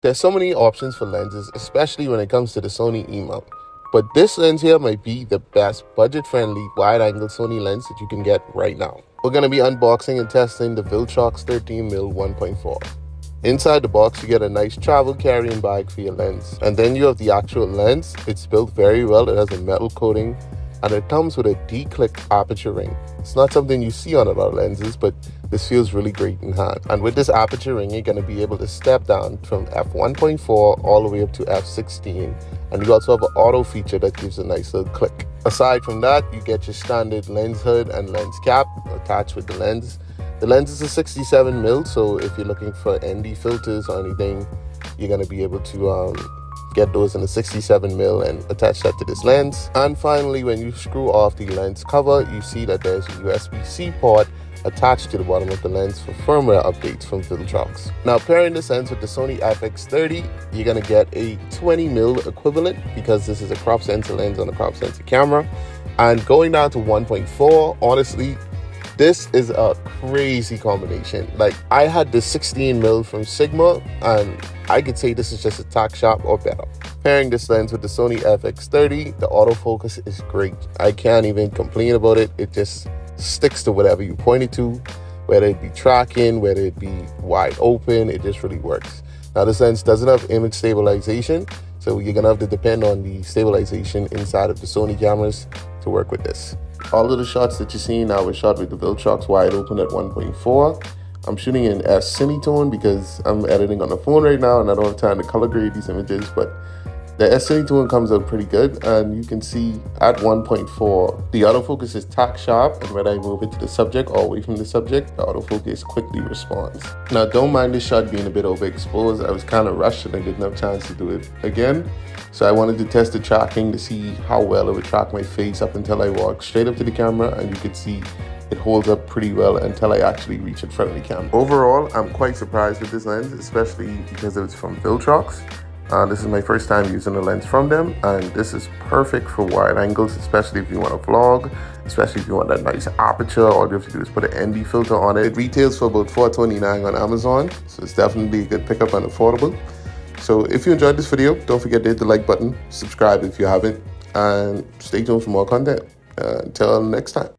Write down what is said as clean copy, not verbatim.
There's so many options for lenses, especially when it comes to the Sony E mount. But this lens here might be the best budget-friendly wide-angle Sony lens that you can get right now. We're going to be unboxing and testing the Viltrox 13mm 1.4. Inside the box, you get a nice travel carrying bag for your lens. And then you have the actual lens. It's built very well. It has a metal coating and it comes with a D-click aperture ring. It's not something you see on a lot of lenses, but this feels really great in hand. And with this aperture ring, you're going to be able to step down from f1.4 all the way up to f16. And you also have an auto feature that gives a nice little click. Aside from that, you get your standard lens hood and lens cap attached with the lens. The lens is a 67mm, so if you're looking for ND filters or anything, you're going to be able to get those in a 67mm and attach that to this lens. And finally, when you screw off the lens cover, you see that there's a USB-C port attached to the bottom of the lens for firmware updates from Viltrox. Now, pairing this lens with the Sony FX30, you're going to get a 20mm equivalent because this is a crop sensor lens on a crop sensor camera. And going down to 1.4, honestly, this is a crazy combination. Like, I had the 16mm from Sigma, and I could say this is just a tack sharp or better. Pairing this lens with the Sony FX30, the autofocus is great. I can't even complain about it. It just sticks to whatever you point it to, whether it be tracking, whether it be wide open, it just really works. Now, this lens doesn't have image stabilization, so you're gonna have to depend on the stabilization inside of the Sony cameras to work with this. All of the shots that you're seeing now were shot with the Viltrox wide open at 1.4. I'm shooting in S Cinetone because I'm editing on the phone right now and I don't have time to color grade these images, but the S Cinetone comes out pretty good, and you can see at 1.4, the autofocus is tack sharp, and when I move it to the subject or away from the subject, the autofocus quickly responds. Now, don't mind this shot being a bit overexposed. I was kind of rushed and I didn't have a chance to do it again. So I wanted to test the tracking to see how well it would track my face up until I walk straight up to the camera, and you could see it holds up pretty well until I actually reach in front of the camera. Overall, I'm quite surprised with this lens, especially because it's from Viltrox. This is my first time using a lens from them, and this is perfect for wide angles, especially if you want to vlog, especially if you want that nice aperture. All you have to do is put an ND filter on it. It retails for about $4.29 on Amazon, so it's definitely a good pickup and affordable. So if you enjoyed this video, don't forget to hit the like button, subscribe if you haven't, and stay tuned for more content. Until next time.